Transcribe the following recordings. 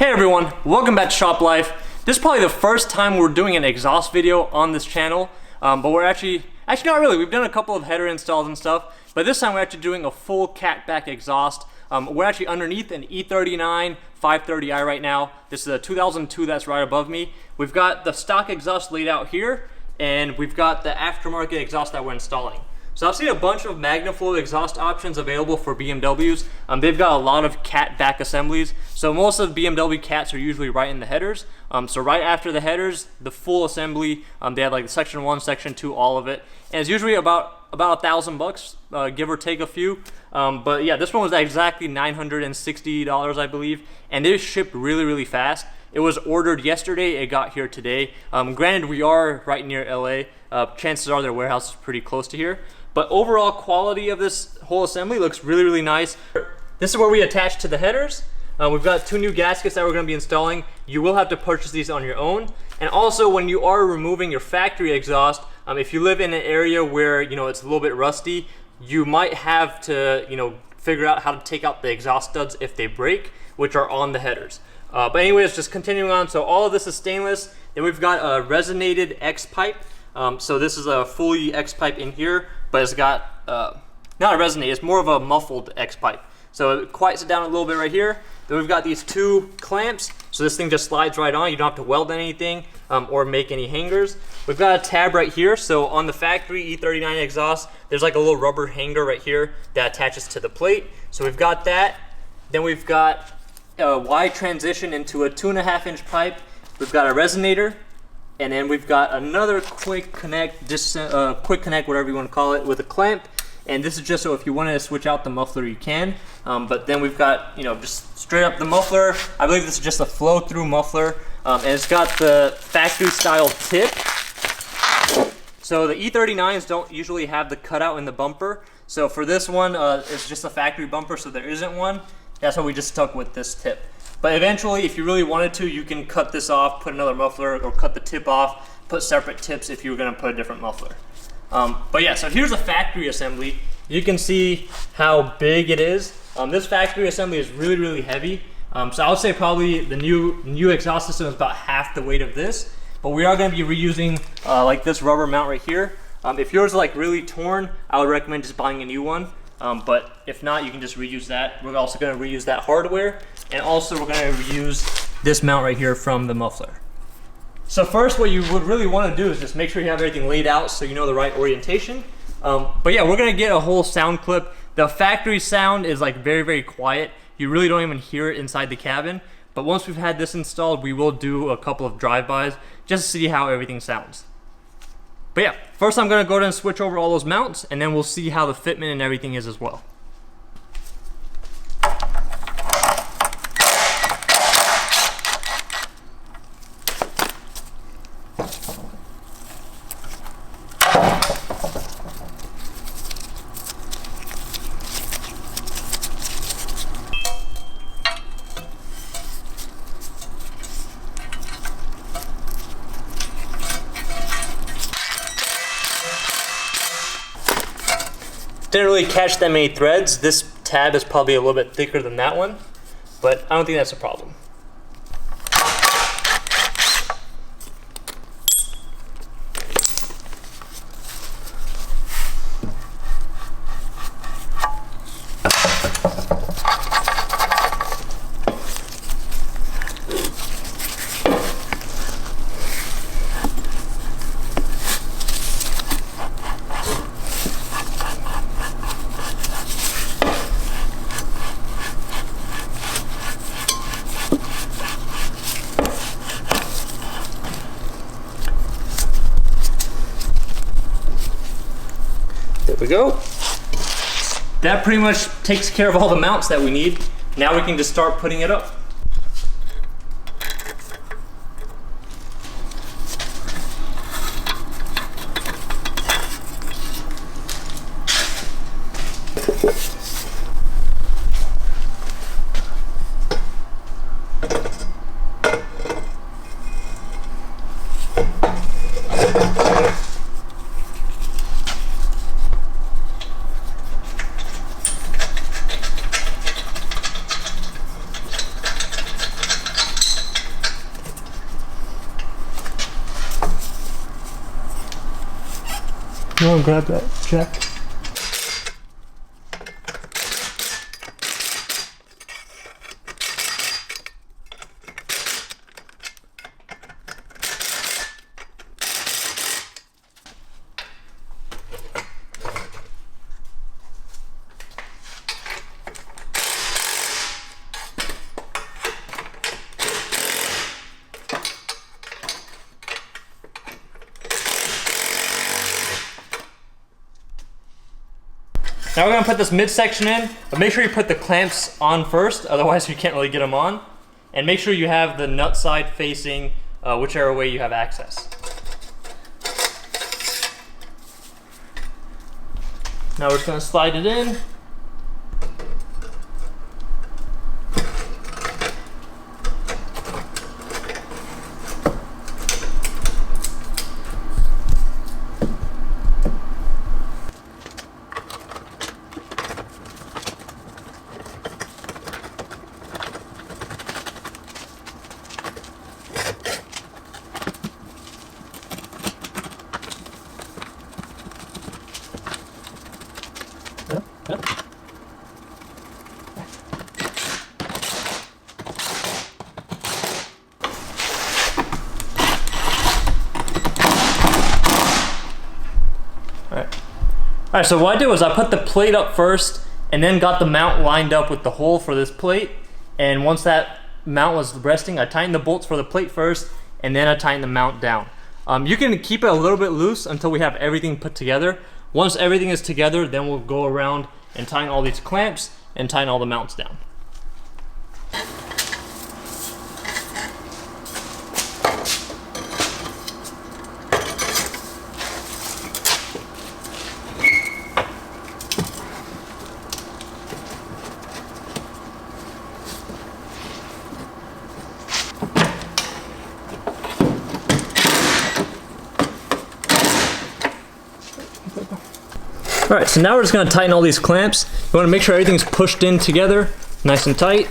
Hey everyone, welcome back to Shop Life. This is probably the first time we're doing an exhaust video on this channel, but we're actually not really. We've done a couple of header installs and stuff, but this time we're actually doing a full catback exhaust. We're actually underneath an E39 530i right now. This is a 2002 that's right above me. We've got the stock exhaust laid out here, and we've got the aftermarket exhaust that we're installing. So I've seen a bunch of Magnaflow exhaust options available for BMWs. They've got a lot of cat back assemblies. So most of BMW cats are usually right in the headers. So right after the headers, the full assembly, they have like section 1, section 2, all of it. And it's usually about $1,000, give or take a few. But yeah, this one was exactly $960, I believe. And it shipped really fast. It was ordered yesterday, it got here today. Granted, we are right near LA. Chances are their warehouse is pretty close to here. But overall quality of this whole assembly looks really nice. This is where we attach to the headers. We've got 2 new gaskets that we're gonna be installing. You will have to purchase these on your own. And also when you are removing your factory exhaust, if you live in an area where it's a little bit rusty, you might have to figure out how to take out the exhaust studs if they break, which are on the headers. But anyways, just continuing on. So all of this is stainless. Then we've got a resonated X pipe. So this is a fully X pipe in here, but it's got, not a resonate, it's more of a muffled X pipe. So it quiets it down a little bit right here. Then we've got these 2 clamps. So this thing just slides right on. You don't have to weld anything or make any hangers. We've got a tab right here. So on the factory E39 exhaust, there's like a little rubber hanger right here that attaches to the plate. So we've got that. Then we've got a Y transition into a 2.5-inch pipe. We've got a resonator. And then we've got another quick connect, whatever you want to call it, with a clamp. And this is just so if you wanted to switch out the muffler, you can. But then we've got, just straight up the muffler. I believe this is just a flow-through muffler. And it's got the factory-style tip. So the E39s don't usually have the cutout in the bumper. So for this one, it's just a factory bumper, so there isn't one. That's why we just stuck with this tip. But eventually, if you really wanted to, you can cut this off, put another muffler, or cut the tip off, put separate tips if you were gonna put a different muffler. But yeah, so here's a factory assembly. You can see how big it is. This factory assembly is really heavy. So I would say probably the new exhaust system is about half the weight of this. But we are gonna be reusing like this rubber mount right here. If yours is like really torn, I would recommend just buying a new one. But if not, you can just reuse that. We're also gonna reuse that hardware. And also we're gonna reuse this mount right here from the muffler. So first, what you would really wanna do is just make sure you have everything laid out so you know the right orientation. But yeah, we're gonna get a whole sound clip. The factory sound is like very quiet. You really don't even hear it inside the cabin. But once we've had this installed, we will do a couple of drive-bys just to see how everything sounds. But yeah, first I'm gonna go ahead and switch over all those mounts, and then we'll see how the fitment and everything is as well. Didn't really catch that many threads. This tab is probably a little bit thicker than that one, but I don't think that's a problem. There we go. That pretty much takes care of all the mounts that we need. Now we can just start putting it up. You want to grab that jack? Now we're going to put this midsection in, but make sure you put the clamps on first, otherwise you can't really get them on. And make sure you have the nut side facing whichever way you have access. Now we're just going to slide it in. Alright, so what I did was I put the plate up first and then got the mount lined up with the hole for this plate. And once that mount was resting, I tightened the bolts for the plate first and then I tightened the mount down. You can keep it a little bit loose until we have everything put together. Once everything is together, then we'll go around and tighten all these clamps and tighten all the mounts down. Alright, so now we're just going to tighten all these clamps. You want to make sure everything's pushed in together, nice and tight.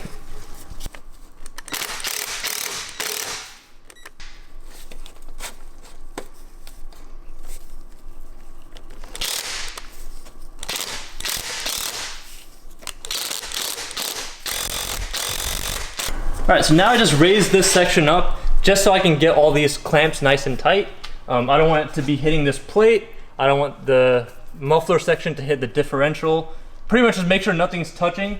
Alright, so now I just raised this section up just so I can get all these clamps nice and tight. I don't want it to be hitting this plate. I don't want the muffler section to hit the differential. Pretty much just make sure nothing's touching.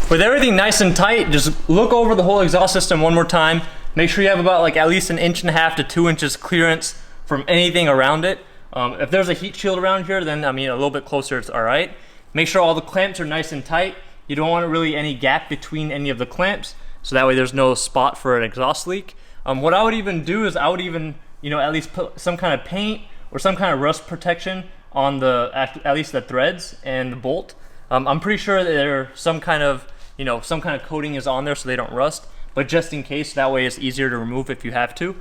With everything nice and tight, just look over the whole exhaust system one more time. Make sure you have about like at least 1.5 inches to 2 inches clearance from anything around it. If there's a heat shield around here, then I mean a little bit closer it's alright. Make sure all the clamps are nice and tight. You don't want really any gap between any of the clamps, so that way there's no spot for an exhaust leak. What I would even do is I would even, you know, at least put some kind of paint or some kind of rust protection on the at least the threads and the bolt. I'm pretty sure that there's some kind of, you know, some kind of coating is on there so they don't rust, but just in case, that way it's easier to remove if you have to.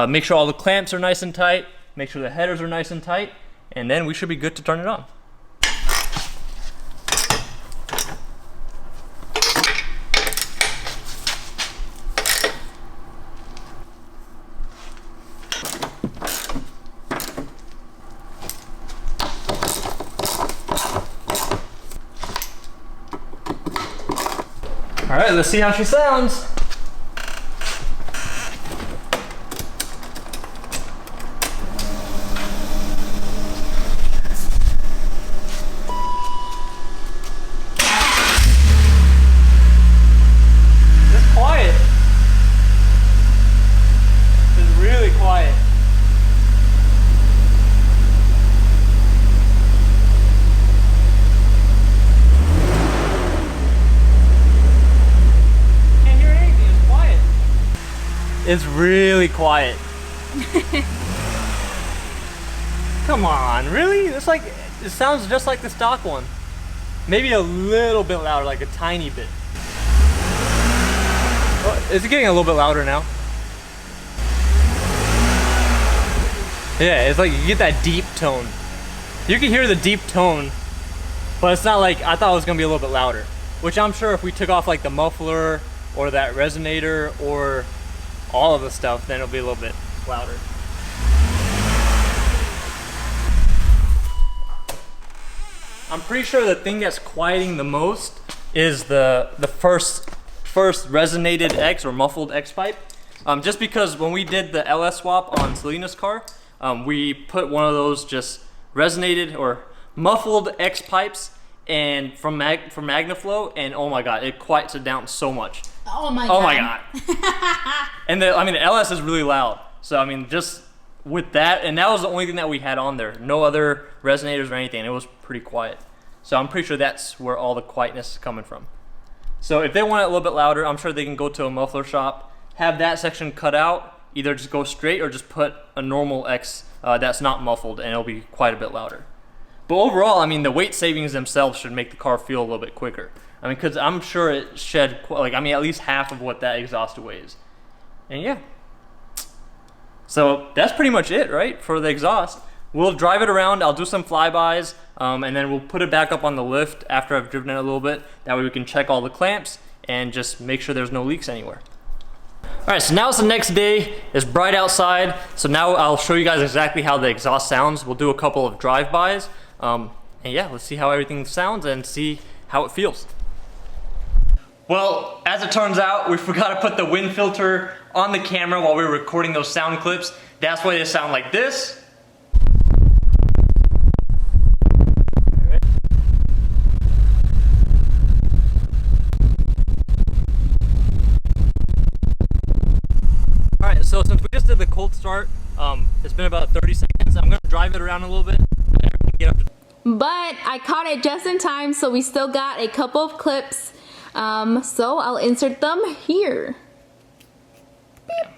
Make sure all the clamps are nice and tight, make sure the headers are nice and tight, and then we should be good to turn it on. All right, let's see how she sounds. It's quiet. It's really quiet. It's really quiet. Come on, really? It's like, it sounds just like the stock one. Maybe a little bit louder, like a tiny bit. Oh, is it getting a little bit louder now? Yeah, it's like you get that deep tone. You can hear the deep tone, but it's not like, I thought it was gonna be a little bit louder. Which I'm sure if we took off like the muffler or that resonator or all of the stuff, then it'll be a little bit louder. I'm pretty sure the thing that's quieting the most is the first resonated X or muffled X pipe. Just because when we did the LS swap on Selena's car, we put one of those just resonated or muffled X pipes and from Magnaflow, and oh my god, it quiets it down so much. Oh my god. And the LS is really loud. So I mean, just with that, and that was the only thing that we had on there. No other resonators or anything. It was pretty quiet. So I'm pretty sure that's where all the quietness is coming from. So if they want it a little bit louder, I'm sure they can go to a muffler shop, have that section cut out, either just go straight or just put a normal X that's not muffled, and it'll be quite a bit louder. But overall, I mean, the weight savings themselves should make the car feel a little bit quicker. I mean, because I'm sure it shed, at least half of what that exhaust weighs. And yeah. So that's pretty much it, right, for the exhaust. We'll drive it around, I'll do some flybys, and then we'll put it back up on the lift after I've driven it a little bit. That way we can check all the clamps and just make sure there's no leaks anywhere. All right, so now it's the next day. It's bright outside. So now I'll show you guys exactly how the exhaust sounds. We'll do a couple of drive-bys. And yeah, let's see how everything sounds and see how it feels. Well, as it turns out, we forgot to put the wind filter on the camera while we were recording those sound clips. That's why they sound like this. Alright, so since we just did the cold start, it's been about 30 seconds. I'm going to drive it around a little bit. But I caught it just in time, so we still got a couple of clips. So I'll insert them here. Beep.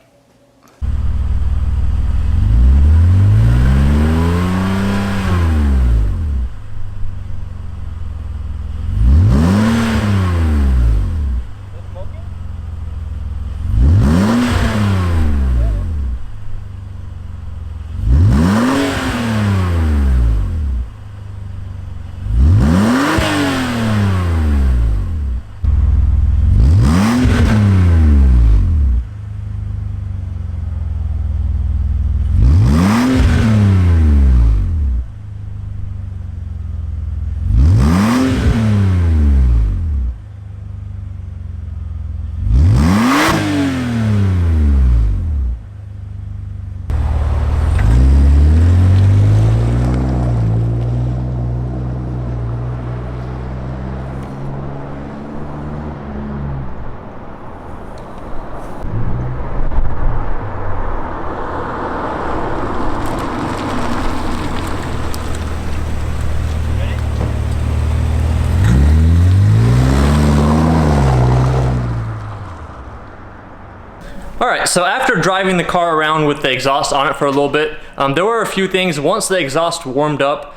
Alright, so after driving the car around with the exhaust on it for a little bit, there were a few things. Once the exhaust warmed up,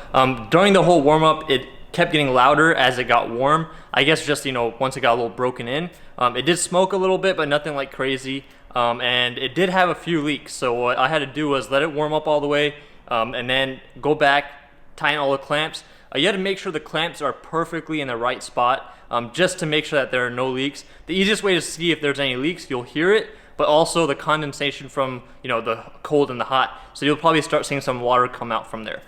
during the whole warm up, it kept getting louder as it got warm. I guess just, once it got a little broken in. It did smoke a little bit, but nothing like crazy. And it did have a few leaks. So what I had to do was let it warm up all the way, and then go back, tighten all the clamps. You have to make sure the clamps are perfectly in the right spot, just to make sure that there are no leaks. The easiest way to see if there's any leaks, you'll hear it, but also the condensation from the cold and the hot. So you'll probably start seeing some water come out from there,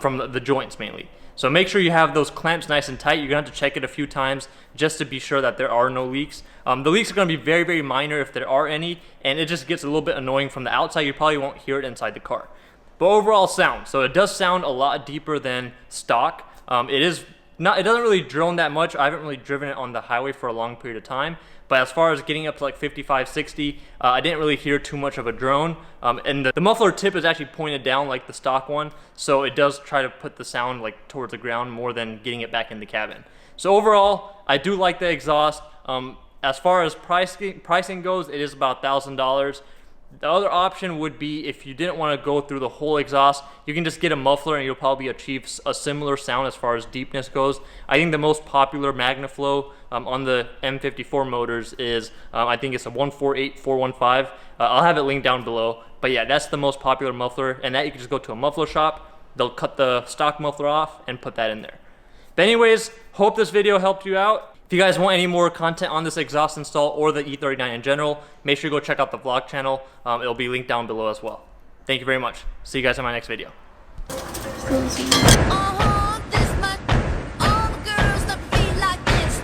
from the joints mainly. So make sure you have those clamps nice and tight. You're gonna have to check it a few times just to be sure that there are no leaks. The leaks are gonna be very, very minor if there are any, and it just gets a little bit annoying from the outside. You probably won't hear it inside the car. But overall sound, so it does sound a lot deeper than stock. It doesn't really drone that much. I haven't really driven it on the highway for a long period of time. But as far as getting up to like 55, 60, I didn't really hear too much of a drone. And the muffler tip is actually pointed down like the stock one. So it does try to put the sound like towards the ground more than getting it back in the cabin. So overall, I do like the exhaust. As far as pricing goes, it is about $1,000. The other option would be if you didn't want to go through the whole exhaust, you can just get a muffler and you'll probably achieve a similar sound as far as deepness goes. I think the most popular Magnaflow on the M54 motors is, I think it's a 148415. I'll have it linked down below. But yeah, that's the most popular muffler, and that you can just go to a muffler shop. They'll cut the stock muffler off and put that in there. But anyways, hope this video helped you out. If you guys want any more content on this exhaust install or the E39 in general, make sure you go check out the vlog channel. It'll be linked down below as well. Thank you very much. See you guys in my next video.